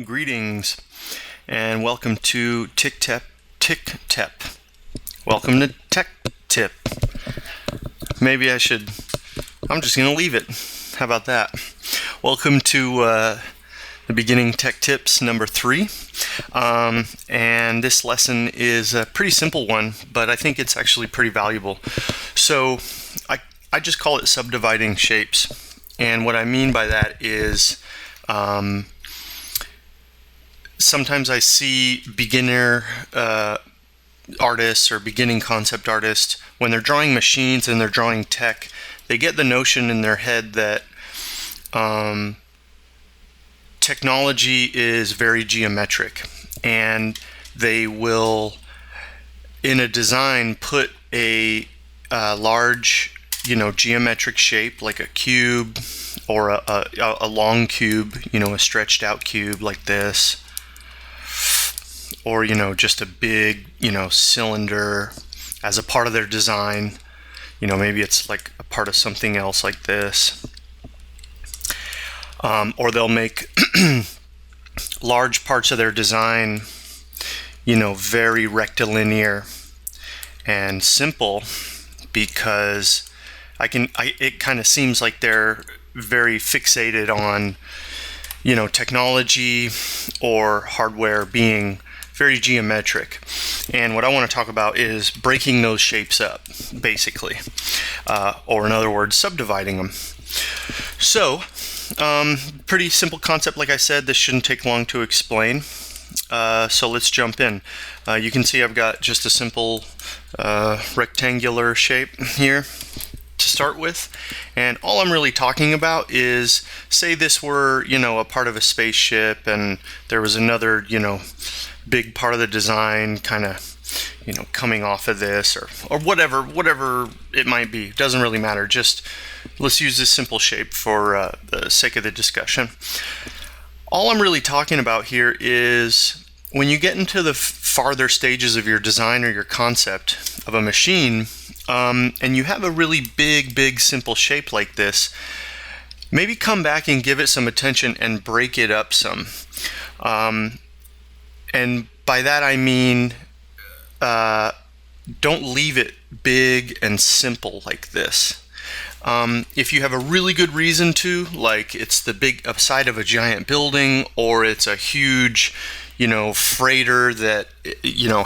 Greetings and welcome to Tick Tep. Welcome to Tech Tip. Maybe I'm just going to leave it. How about that? Welcome to the beginning Tech Tips number 3. And this lesson is a pretty simple one, but I think it's actually pretty valuable. So I just call it subdividing shapes. And what I mean by that is sometimes I see beginner artists or beginning concept artists, when they're drawing machines and they're drawing tech, they get the notion in their head that technology is very geometric, and they will, in a design, put a large, geometric shape like a cube or a long cube, a stretched out cube like this, or just a big cylinder as a part of their design. Maybe it's like a part of something else like this, or they'll make large parts of their design very rectilinear and simple, because it kind of seems like they're very fixated on technology or hardware being very geometric. And what I want to talk about is breaking those shapes up, basically, or in other words, subdividing them. So pretty simple concept. Like I said, this shouldn't take long to explain. So let's jump in. You can see I've got just a simple rectangular shape here to start with, and all I'm really talking about is, say this were a part of a spaceship, and there was another big part of the design kind of coming off of this, or whatever it might be. Doesn't really matter. Just let's use this simple shape for the sake of the discussion. All I'm really talking about here is when you get into the farther stages of your design or your concept of a machine, and you have a really big simple shape like this, maybe come back and give it some attention and break it up some. And by that I mean don't leave it big and simple like this. If you have a really good reason to, like it's the big side of a giant building, or it's a huge freighter that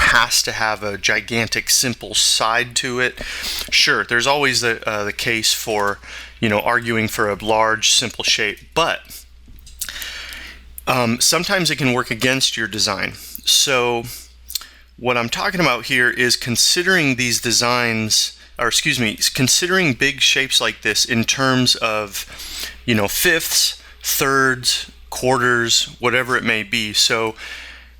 has to have a gigantic simple side to it, sure, there's always the case for arguing for a large simple shape, but sometimes it can work against your design. So what I'm talking about here is considering these designs, considering big shapes like this in terms of fifths, thirds, quarters, whatever it may be. So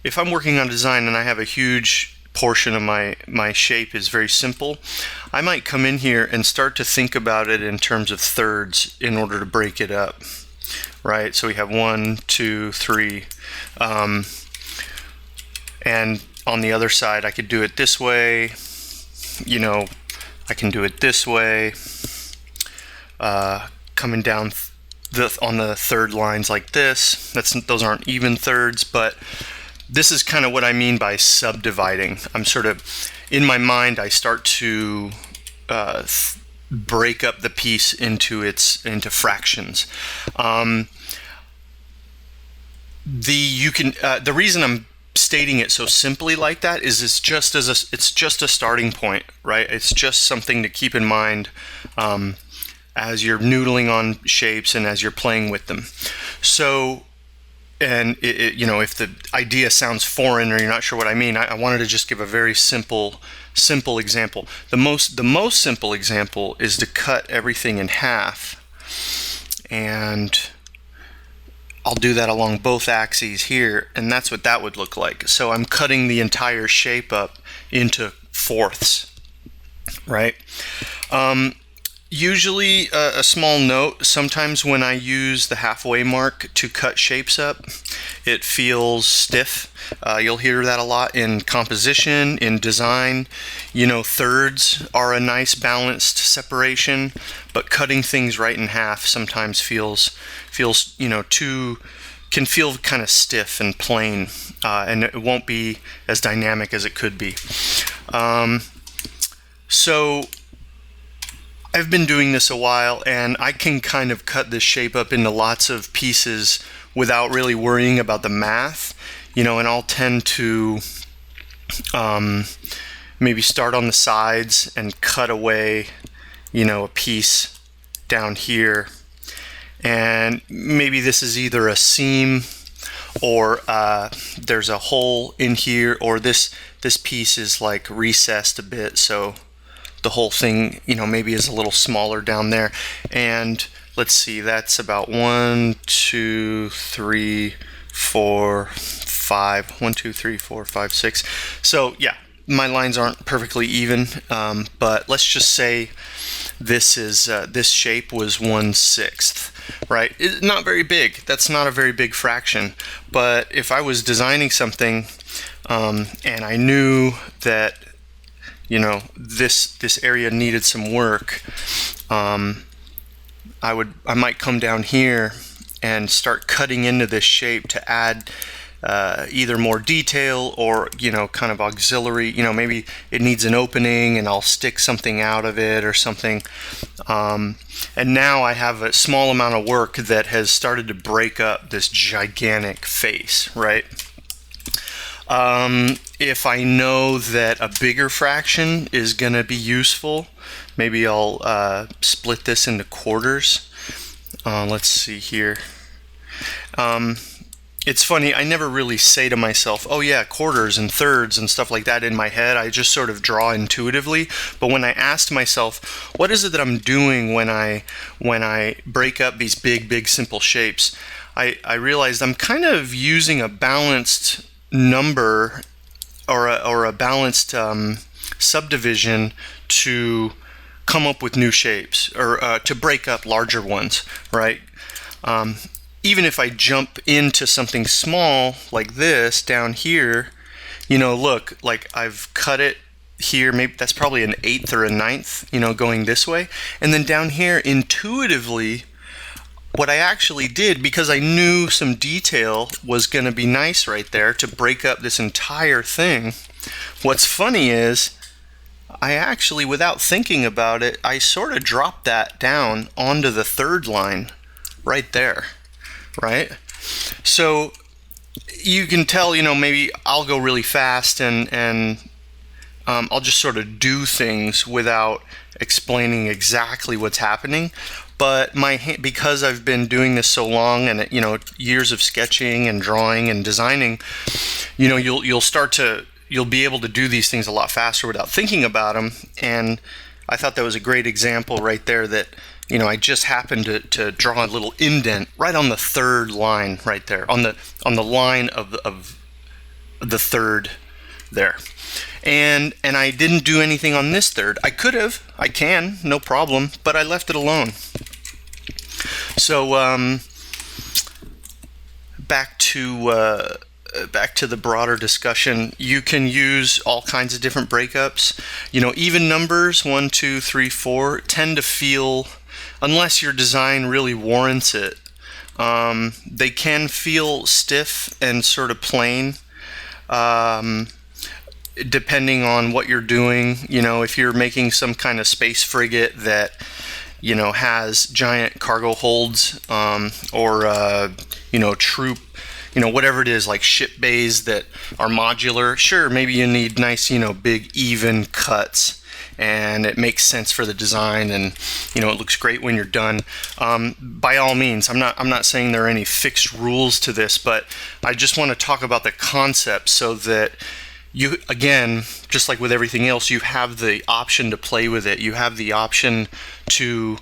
if I'm working on design and I have a huge portion of my shape is very simple, I might come in here and start to think about it in terms of thirds in order to break it up, right? So we have 1, 2, 3, and on the other side I could do it this way, I can do it this way, coming down on the third lines like this. Those aren't even thirds, but this is kind of what I mean by subdividing. I'm sort of, in my mind, I start to break up the piece into fractions. The reason I'm stating it so simply like that is it's just a starting point, right? It's just something to keep in mind as you're noodling on shapes and as you're playing with them. So, and if the idea sounds foreign or you're not sure what I mean, I wanted to just give a very simple example. The most simple example is to cut everything in half, and I'll do that along both axes here, and that's what that would look like. So I'm cutting the entire shape up into fourths, right? Usually, a small note, sometimes when I use the halfway mark to cut shapes up, it feels stiff. You'll hear that a lot in composition, in design. Thirds are a nice balanced separation, but cutting things right in half sometimes feels too can feel kind of stiff and plain, and it won't be as dynamic as it could be. So I've been doing this a while, and I can kind of cut this shape up into lots of pieces without really worrying about the math, and I'll tend to maybe start on the sides and cut away, a piece down here. And maybe this is either a seam or there's a hole in here, or this piece is like recessed a bit, so the whole thing, maybe is a little smaller down there. And let's see, that's about 1, 2, 3, 4, 5. 1, 2, 3, 4, 5, 6. So yeah, my lines aren't perfectly even, but let's just say this shape was 1/6, right? It's not very big. That's not a very big fraction. But if I was designing something and I knew that this area needed some work, I might come down here and start cutting into this shape to add either more detail or kind of auxiliary. Maybe it needs an opening and I'll stick something out of it or something, and now I have a small amount of work that has started to break up this gigantic face, right? If I know that a bigger fraction is going to be useful, maybe I'll split this into quarters. Let's see here. It's funny, I never really say to myself, oh yeah, quarters and thirds and stuff like that in my head. I just sort of draw intuitively. But when I asked myself, what is it that I'm doing when I break up these big simple shapes, I realized I'm kind of using a balanced number or a balanced subdivision to come up with new shapes, or to break up larger ones, right? Even if I jump into something small like this down here, look, like I've cut it here, maybe that's probably an 1/8 or a 1/9, going this way. And then down here, intuitively, what I actually did, because I knew some detail was going to be nice right there to break up this entire thing, what's funny is I actually, without thinking about it, I sort of dropped that down onto the third line right there. Right? So you can tell, maybe I'll go really fast and I'll just sort of do things without explaining exactly what's happening. But because I've been doing this so long, and years of sketching and drawing and designing, you'll be able to do these things a lot faster without thinking about them. And I thought that was a great example right there that I just happened to draw a little indent right on the third line right there, on the line of the third there. And I didn't do anything on this third. I could have, I can, no problem, but I left it alone. So back to the broader discussion, you can use all kinds of different breakups. Even numbers 1, 2, 3, 4 tend to feel, unless your design really warrants it, they can feel stiff and sort of plain, depending on what you're doing. If you're making some kind of space frigate that has giant cargo holds, or troop, whatever it is, like ship bays that are modular, sure, maybe you need nice, big even cuts, and it makes sense for the design, and it looks great when you're done. By all means, I'm not saying there are any fixed rules to this, but I just want to talk about the concept so that you, again, just like with everything else, you have the option to play with it. You have the option to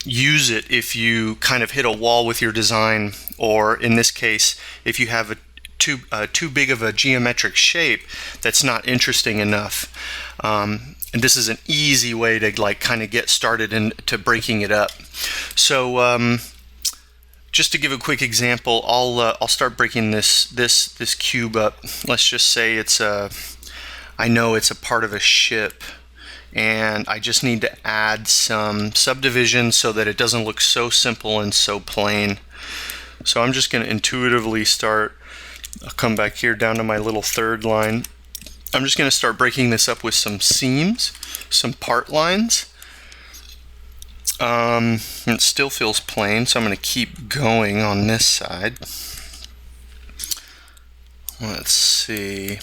use it if you kind of hit a wall with your design, or in this case, if you have too big of a geometric shape that's not interesting enough. And this is an easy way to kind of get started into breaking it up. So just to give a quick example, I'll start breaking this cube up. Let's just say I know it's a part of a ship, and I just need to add some subdivision so that it doesn't look so simple and so plain. So I'm just going to intuitively start. I'll come back here down to my little third line. I'm just going to start breaking this up with some seams, some part lines. It still feels plain, so I'm going to keep going on this side. Let's see.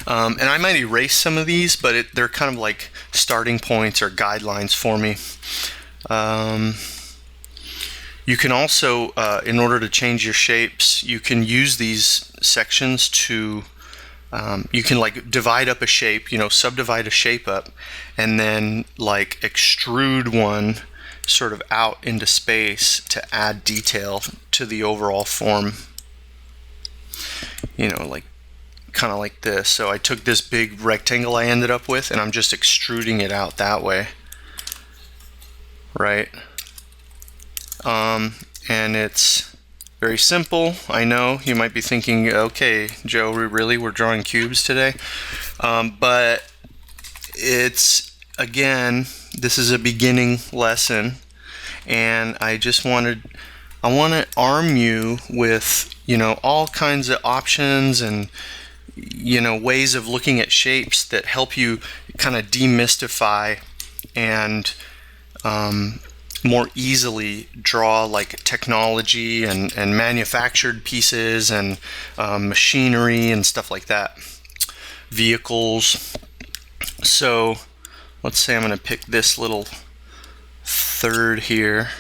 And I might erase some of these, but they're kind of like starting points or guidelines for me. You can also, in order to change your shapes, you can use these sections to, you can like divide up a shape, subdivide a shape up, and then like extrude one sort of out into space to add detail to the overall form. Like kind of like this. So I took this big rectangle I ended up with, and I'm just extruding it out that way, right? And it's very simple. I know you might be thinking, okay, Joe, really, we're drawing cubes today? But it's, again, this is a beginning lesson, and I want to arm you with, all kinds of options and, ways of looking at shapes that help you kind of demystify and more easily draw like technology and manufactured pieces and machinery and stuff like that. Vehicles. So let's say I'm going to pick this little third here.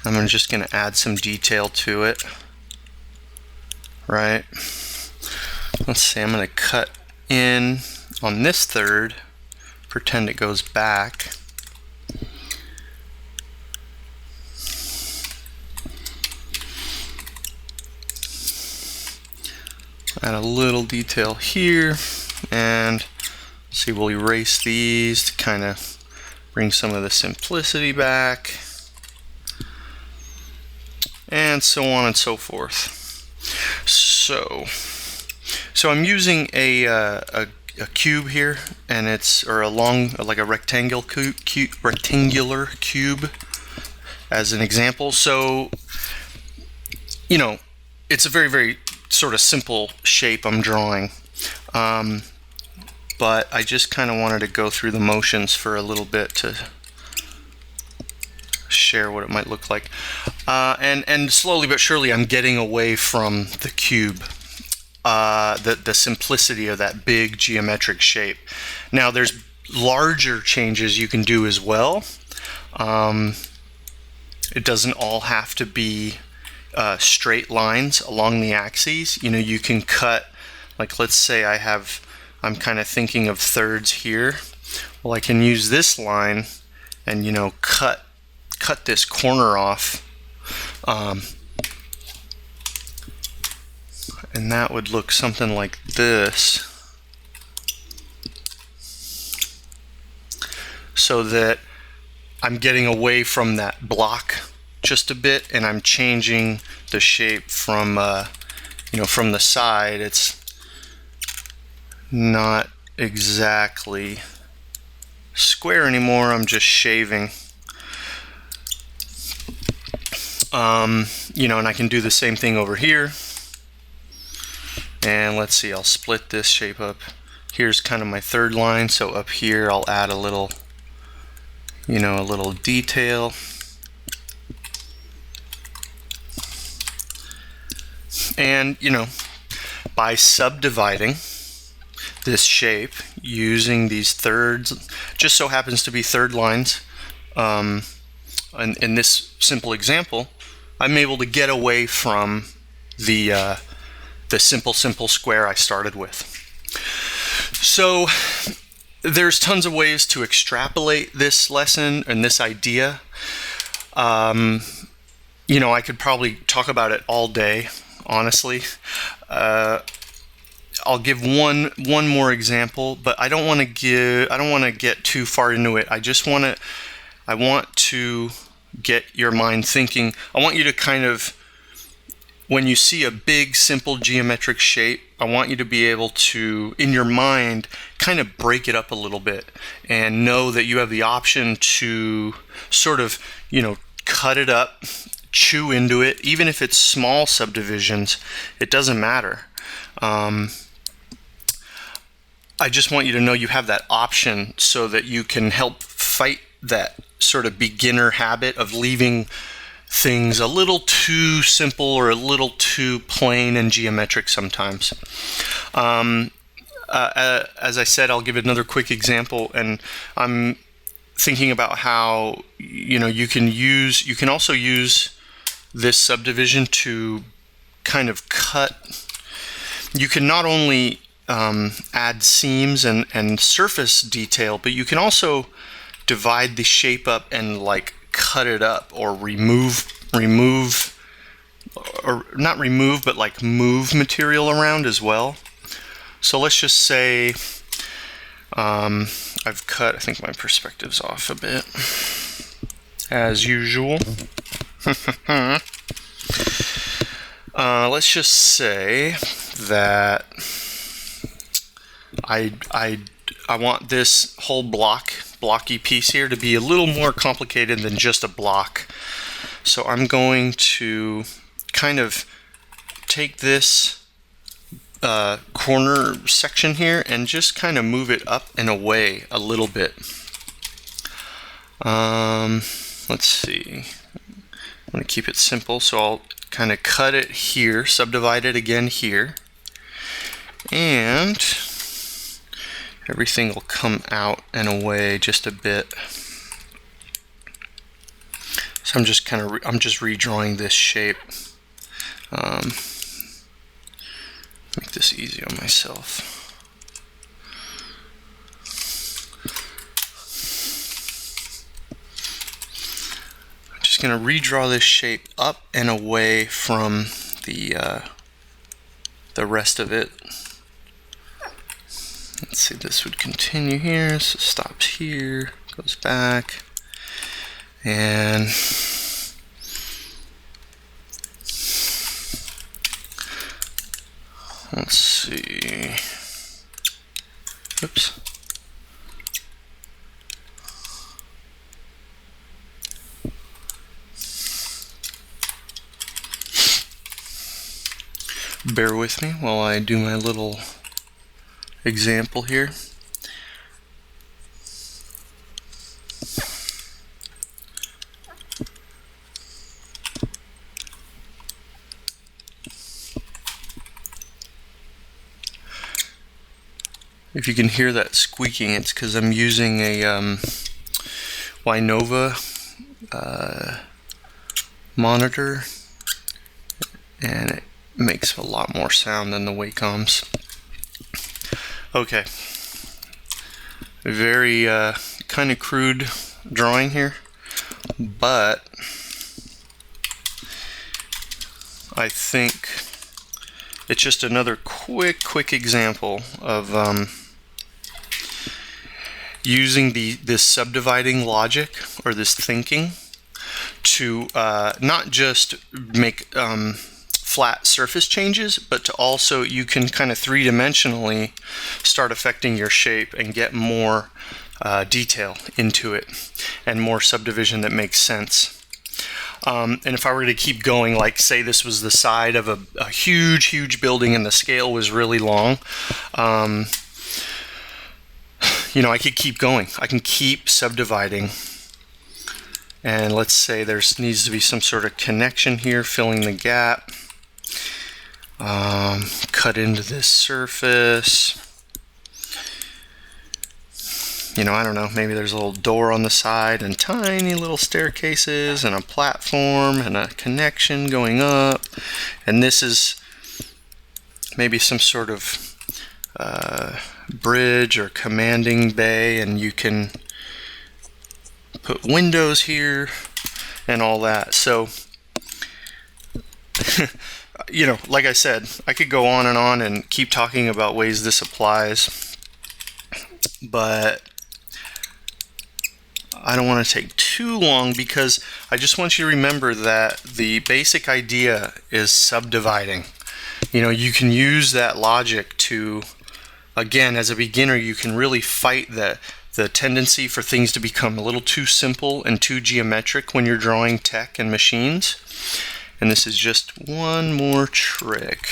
I'm just going to add some detail to it. Right? Let's say I'm going to cut in on this third, pretend it goes back. Add a little detail here, and see, we'll erase these to kind of bring some of the simplicity back, and so on and so forth. So I'm using a cube here, and it's like a rectangular cube as an example. So it's a very, very sort of simple shape I'm drawing, but I just kind of wanted to go through the motions for a little bit to share what it might look like, and slowly but surely I'm getting away from the cube, the simplicity of that big geometric shape. Now there's larger changes you can do as well. It doesn't all have to be straight lines along the axes. You can cut, like let's say I'm kind of thinking of thirds here. Well, I can use this line and cut this corner off, and that would look something like this, so that I'm getting away from that block just a bit, and I'm changing the shape from from the side. It's not exactly square anymore. I'm just shaving, and I can do the same thing over here. And let's see, I'll split this shape up. Here's kind of my third line, so up here I'll add a little detail. And by subdividing this shape using these thirds, just so happens to be third lines, in this simple example, I'm able to get away from the simple square I started with. So there's tons of ways to extrapolate this lesson and this idea. I could probably talk about it all day, honestly. I'll give one more example, but I don't want to get too far into it. I want to get your mind thinking. I want you to kind of, when you see a big, simple geometric shape, I want you to be able to, in your mind, kind of break it up a little bit and know that you have the option to sort of, cut it up chew into it. Even if it's small subdivisions, it doesn't matter. I just want you to know you have that option so that you can help fight that sort of beginner habit of leaving things a little too simple or a little too plain and geometric sometimes. As I said, I'll give another quick example, and I'm thinking about how you can also use this subdivision to kind of cut. You can not only add seams and surface detail, but you can also divide the shape up and like cut it up or remove or not remove, but like move material around as well. So let's just say I've cut, I think my perspective's off a bit, as usual. Let's just say that I want this whole blocky piece here to be a little more complicated than just a block. So I'm going to kind of take this corner section here and just kind of move it up and away a little bit. Let's see. I'm going to keep it simple, so I'll kind of cut it here, subdivide it again here, and everything will come out and away just a bit. So I'm just redrawing this shape. Make this easy on myself. I'm just going to redraw this shape up and away from the rest of it. Let's see, this would continue here, so it stops here, goes back, and let's see. Oops. Bear with me while I do my little example here. If you can hear that squeaking, it's because I'm using a Wynova monitor, and it makes a lot more sound than the Wacom's. Okay, very kind of crude drawing here, but I think it's just another quick example of using this subdividing logic or this thinking to not just make flat surface changes, but to also, you can kind of three-dimensionally start affecting your shape and get more detail into it and more subdivision that makes sense. And if I were to keep going, like say this was the side of a huge building and the scale was really long, I could keep going. I can keep subdividing. And let's say there needs to be some sort of connection here, filling the gap. Cut into this surface. I don't know, maybe there's a little door on the side and tiny little staircases and a platform and a connection going up. And this is maybe some sort of bridge or commanding bay, and you can put windows here and all that. So like I said, I could go on and keep talking about ways this applies, but I don't want to take too long, because I just want you to remember that the basic idea is subdividing. You can use that logic to, again, as a beginner, you can really fight the tendency for things to become a little too simple and too geometric when you're drawing tech and machines. And this is just one more trick.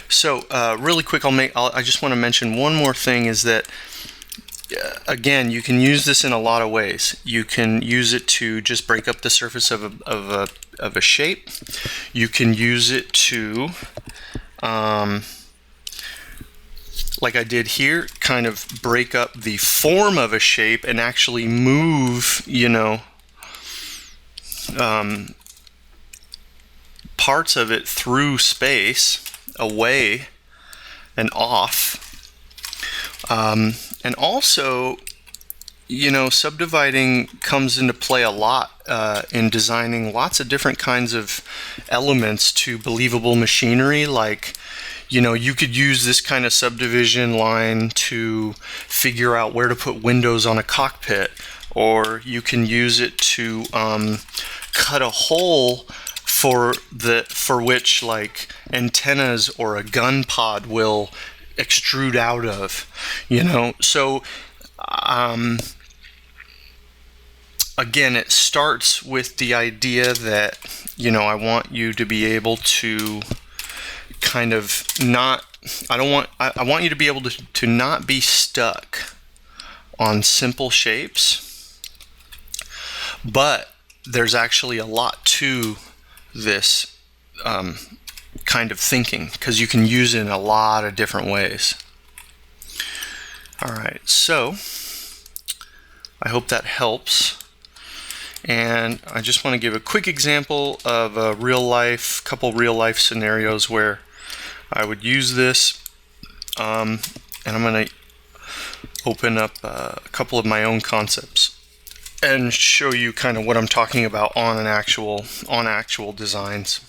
So really quick, I just want to mention one more thing, is that again, you can use this in a lot of ways. You can use it to just break up the surface of a shape. You can use it to, like I did here, kind of break up the form of a shape and actually move, parts of it through space, away and off. And also, subdividing comes into play a lot in designing lots of different kinds of elements to believable machinery. Like, you could use this kind of subdivision line to figure out where to put windows on a cockpit, or you can use it to cut a hole for which, like, antennas or a gun pod will extrude out of, So again, it starts with the idea that, I want you to be able to kind of I want you to be able to not be stuck on simple shapes, but there's actually a lot to this kind of thinking, because you can use it in a lot of different ways. Alright, so I hope that helps, and I just want to give a quick example of a couple real life scenarios where I would use this, and I'm going to open up a couple of my own concepts and show you kind of what I'm talking about on actual designs.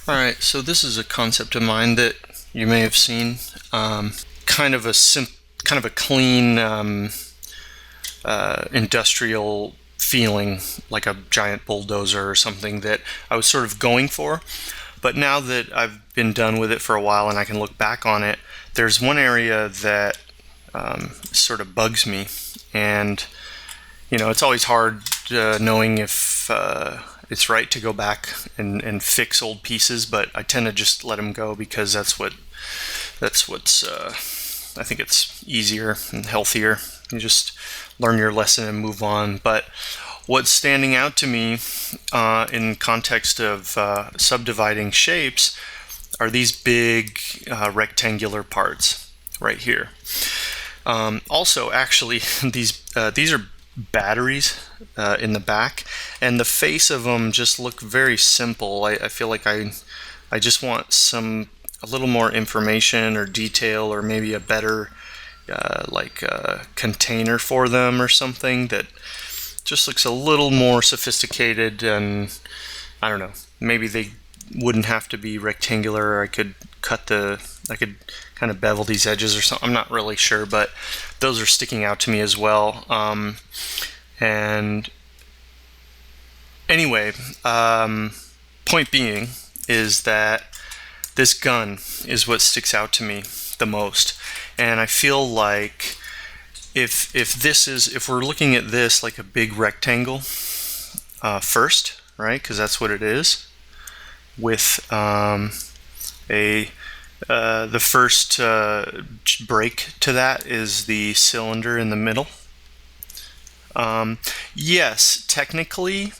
Alright, so this is a concept of mine that you may have seen. Kind of a clean industrial feeling, like a giant bulldozer or something, that I was sort of going for. But now that I've been done with it for a while and I can look back on it, there's one area that sort of bugs me. And, it's always hard knowing if it's right to go back and fix old pieces, but I tend to just let them go, because that's what's I think it's easier and healthier. You just learn your lesson and move on. But what's standing out to me in context of subdividing shapes are these big rectangular parts right here. Also, actually, these are batteries in the back, and the face of them just look very simple. I feel like I just want a little more information or detail, or maybe a better container for them or something that just looks a little more sophisticated. And I don't know, maybe they wouldn't have to be rectangular, or I could kind of bevel these edges or something. I'm not really sure, but those are sticking out to me as well. And anyway, point being is that this gun is what sticks out to me the most. And I feel like if we're looking at this like a big rectangle first, right? Because that's what it is. With the first break to that is the cylinder in the middle. Yes, technically.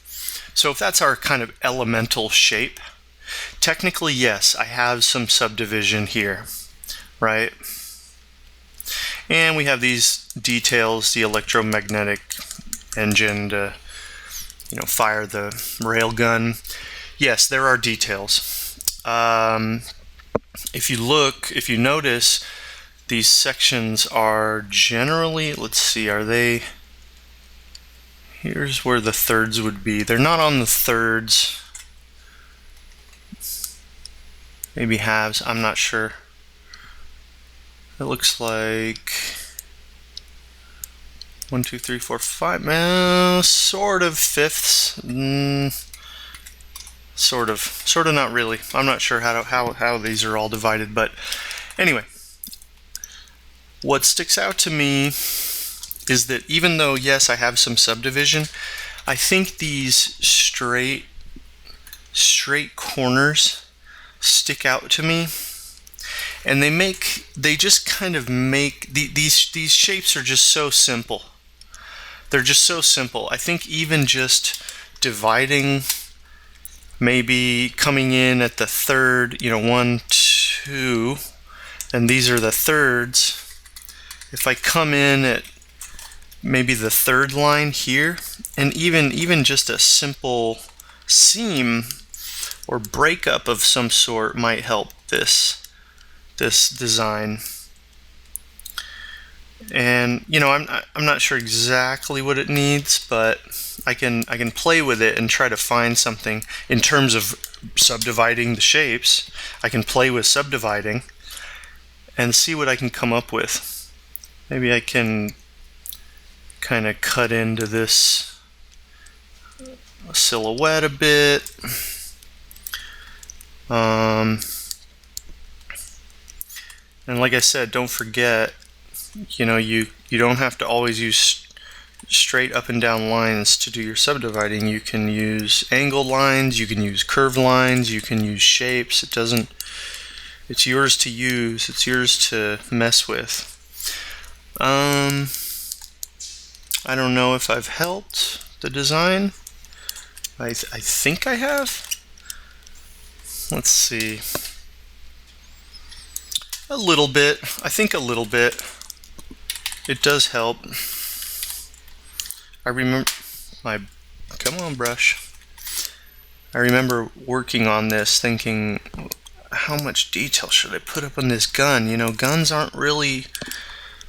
So if that's our kind of elemental shape, technically, yes, I have some subdivision here, right? And we have these details, the electromagnetic engine to, fire the railgun. Yes, there are details. If you notice, these sections are generally, let's see, here's where the thirds would be. They're not on the thirds. Maybe halves, I'm not sure. It looks like 1, 2, 3, 4, 5, sort of fifths. Sort of not really. I'm not sure how these are all divided, but anyway, What sticks out to me is that even though, yes, I have some subdivision, I think these straight corners stick out to me, and they just kind of make these shapes are just so simple. They're just so simple. I think even just dividing, maybe coming in at the third, 1, 2, and these are the thirds. If I come in at maybe the third line here, and even just a simple seam or breakup of some sort might help this design. And I'm not sure exactly what it needs, but I can play with it and try to find something in terms of subdividing the shapes. I can play with subdividing and see what I can come up with. Maybe I can kind of cut into this silhouette a bit. And like I said, don't forget, you don't have to always use straight up and down lines to do your subdividing. You can use angled lines, you can use curved lines, you can use shapes. It's yours to use, it's yours to mess with. I don't know if I've helped the design. I think I have. Let's see. A little bit. I think a little bit. It does help. I remember come on, brush. I remember working on this thinking, how much detail should I put up on this gun? Guns aren't really,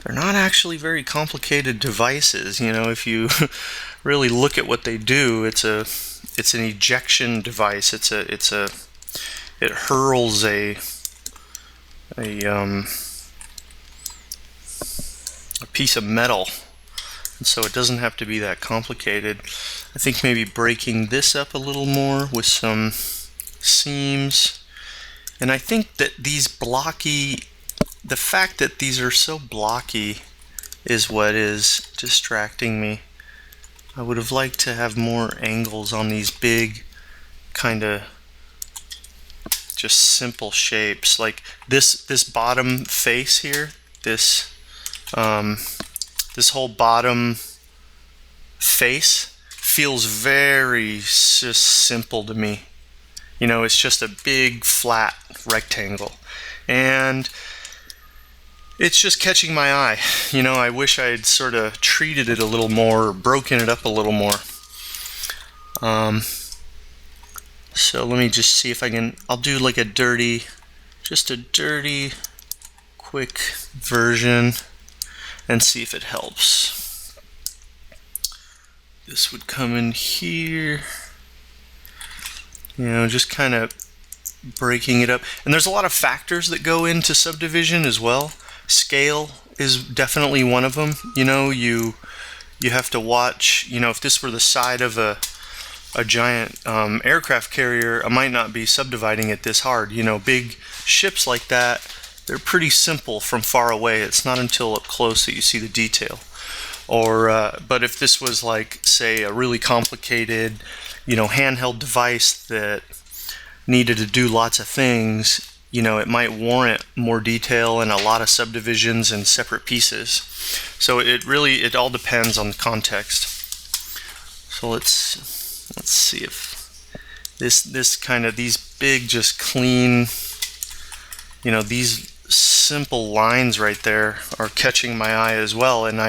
they're not actually very complicated devices. If you really look at what they do, it's an ejection device. It hurls a piece of metal, and so it doesn't have to be that complicated. I think maybe breaking this up a little more with some seams, and I think that the fact that these are so blocky is what is distracting me. I would have liked to have more angles on these big kind of just simple shapes, like this bottom face here, this whole bottom face feels very just simple to me. It's just a big flat rectangle, and it's just catching my eye. I wish I'd sort of treated it a little more, or broken it up a little more. So let me just see if I'll do like a dirty quick version and see if it helps. This would come in here, just kind of breaking it up. And there's a lot of factors that go into subdivision as well. Scale is definitely one of them. You have to watch, if this were the side of a giant aircraft carrier, I might not be subdividing it this hard. Big ships like that, they're pretty simple from far away. It's not until up close that you see the detail. But if this was like, say, a really complicated, handheld device that needed to do lots of things, it might warrant more detail and a lot of subdivisions and separate pieces. So it all depends on the context. So let's see if these big, just clean, these simple lines right there are catching my eye as well. And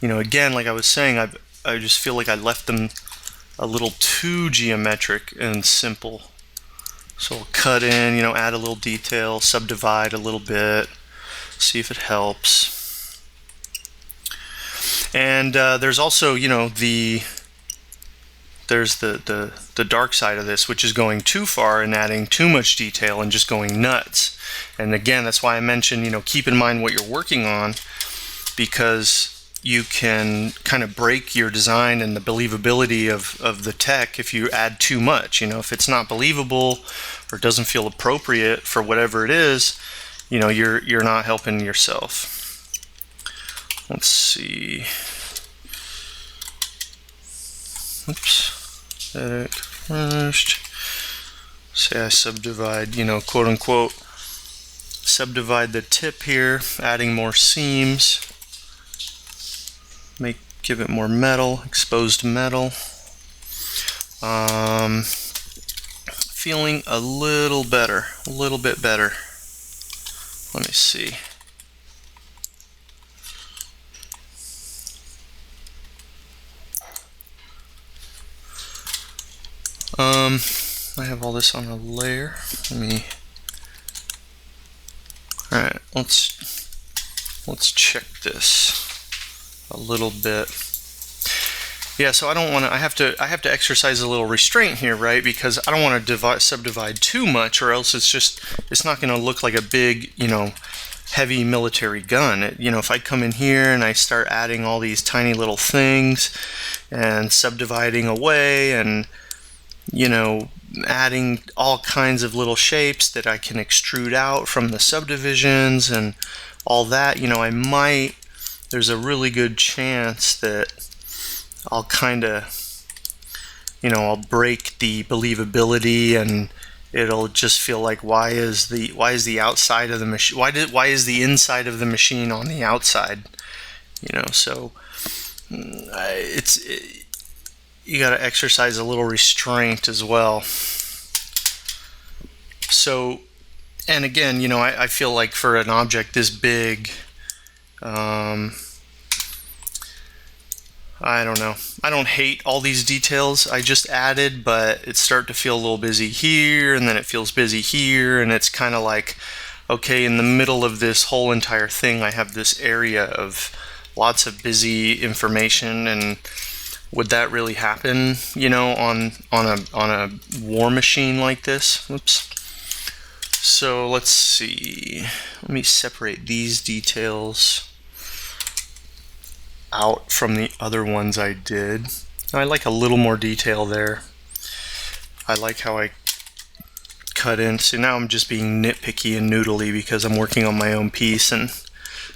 again, like I was saying, I just feel like I left them a little too geometric and simple. So I'll cut in, add a little detail, subdivide a little bit, see if it helps. And there's also, there's the dark side of this, which is going too far and adding too much detail and just going nuts. And again, that's why I mentioned, keep in mind what you're working on, because you can kind of break your design and the believability of the tech if you add too much. If it's not believable or doesn't feel appropriate for whatever it is, you're not helping yourself. let's see. Oops. Edit first. Say I subdivide, quote unquote, subdivide the tip here, adding more seams. Give it more metal, exposed metal. Feeling a little better, a little bit better. Let me see. I have all this on a layer. Alright, let's check this a little bit. Yeah, so I have to exercise a little restraint here, right? Because I don't want to subdivide too much, or else it's not going to look like a big, heavy military gun. If I come in here and I start adding all these tiny little things and subdividing away and adding all kinds of little shapes that I can extrude out from the subdivisions and all that, there's a really good chance that I'll kind of, I'll break the believability, and it'll just feel like, why is the outside of the machine, why is the inside of the machine on the outside? So you got to exercise a little restraint as well. So, and again, I feel like for an object this big, I don't know. I don't hate all these details I just added, but it started to feel a little busy here, and then it feels busy here, and it's kind of like, okay, in the middle of this whole entire thing, I have this area of lots of busy information, and would that really happen, on a war machine like this? Oops. So let's see. Let me separate these details out from the other ones I did. I like a little more detail there. I like how I cut in. So now I'm just being nitpicky and noodly because I'm working on my own piece and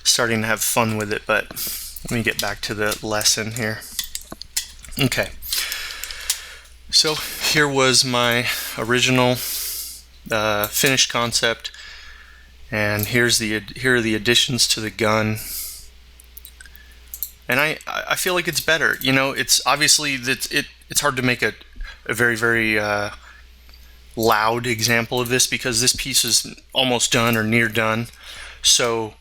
starting to have fun with it. But let me get back to the lesson here. Okay. So here was my original finished concept, and here are the additions to the gun. And I feel like it's better. It's obviously it's hard to make a very, very loud example of this because this piece is almost done or near done. So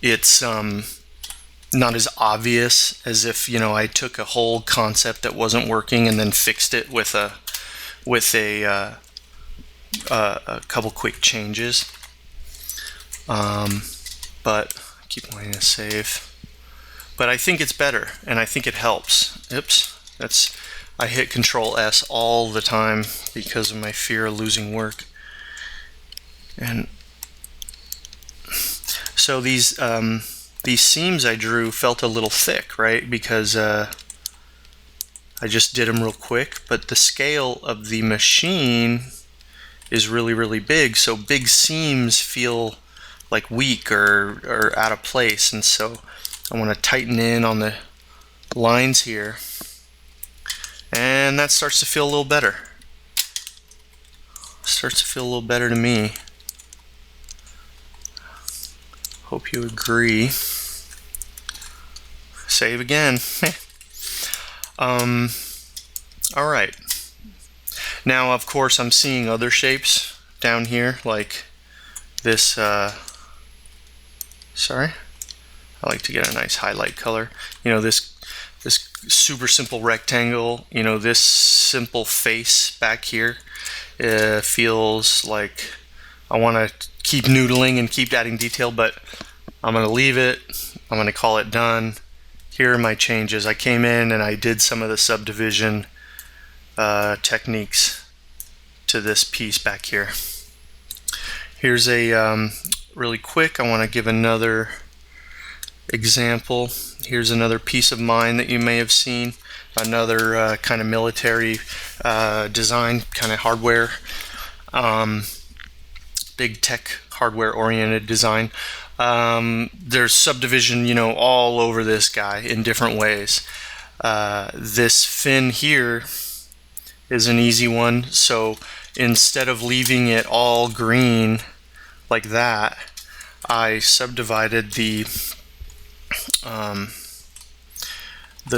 it's not as obvious as if I took a whole concept that wasn't working and then fixed it with a couple quick changes. But keep wanting to save. But I think it's better, and I think it helps. Oops, I hit Control S all the time because of my fear of losing work. And so these seams I drew felt a little thick, right? Because I just did them real quick, but the scale of the machine is really, really big, so big seams feel like weak or out of place, and so I want to tighten in on the lines here, and that starts to feel a little better. Starts to feel a little better to me. Hope you agree. Save again. All right. Now, of course, I'm seeing other shapes down here, like this. Sorry, I like to get a nice highlight color. This super simple rectangle. This simple face back here. Feels like I want to keep noodling and keep adding detail, but I'm going to leave it. I'm going to call it done. Here are my changes. I came in and I did some of the subdivision techniques to this piece back here. Here's a really quick, I want to give another example. Here's another piece of mine that you may have seen. Another kind of military design, kind of hardware, big tech hardware oriented design. There's subdivision, you know, all over this guy in different ways. This fin here is an easy one. So instead of leaving it all green like that, I subdivided the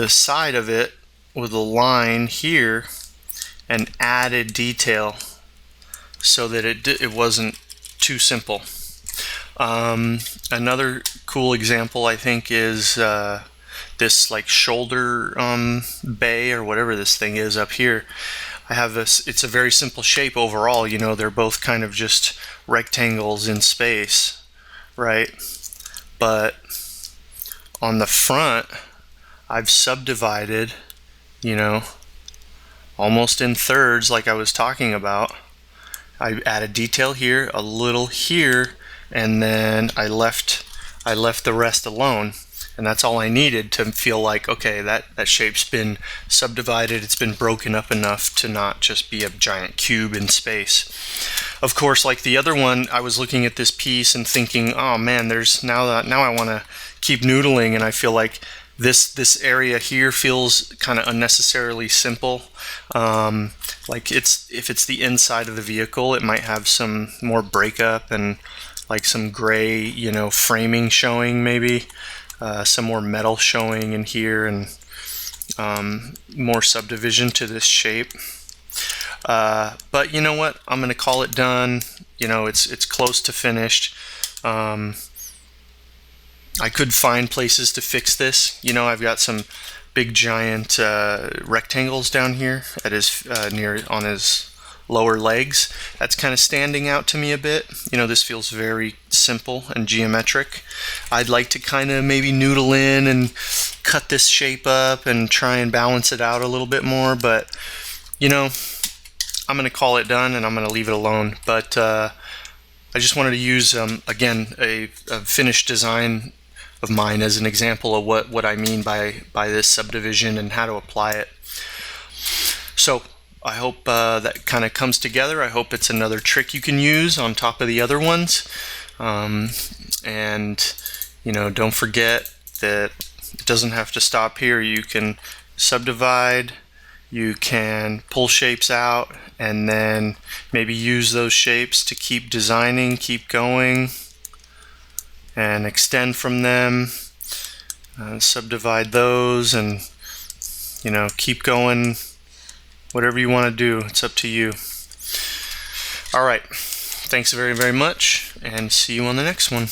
side of it with a line here and added detail so that it wasn't too simple. Another cool example I think is this like shoulder bay or whatever this thing is up here. I have this, it's a very simple shape overall, you know, they're both kind of just rectangles in space, right? But on the front, I've subdivided, you know, almost in thirds like I was talking about. I added detail here, a little here, and then I left the rest alone. And that's all I needed to feel like, okay, that shape's been subdivided, it's been broken up enough to not just be a giant cube in space. Of course, like the other one, I was looking at this piece and thinking, oh man, now I want to keep noodling, and I feel like this area here feels kind of unnecessarily simple. Like if it's the inside of the vehicle, it might have some more breakup and like some gray, you know, framing showing maybe. Some more metal showing in here, and more subdivision to this shape. But you know what? I'm going to call it done. You know, it's close to finished. I could find places to fix this. You know, I've got some big giant rectangles down here at his on his lower legs. That's kind of standing out to me a bit. You know, this feels very simple and geometric. I'd like to kind of maybe noodle in and cut this shape up and try and balance it out a little bit more, but you know, I'm going to call it done and I'm going to leave it alone. But I just wanted to use again a finished design of mine as an example of what I mean by this subdivision and how to apply it. So I hope that kind of comes together. I hope it's another trick you can use on top of the other ones. And, you know, don't forget that it doesn't have to stop here. You can subdivide, you can pull shapes out, and then maybe use those shapes to keep designing, keep going, and extend from them. Subdivide those and, you know, keep going. Whatever you want to do, it's up to you. All right. Thanks very, very much, and see you on the next one.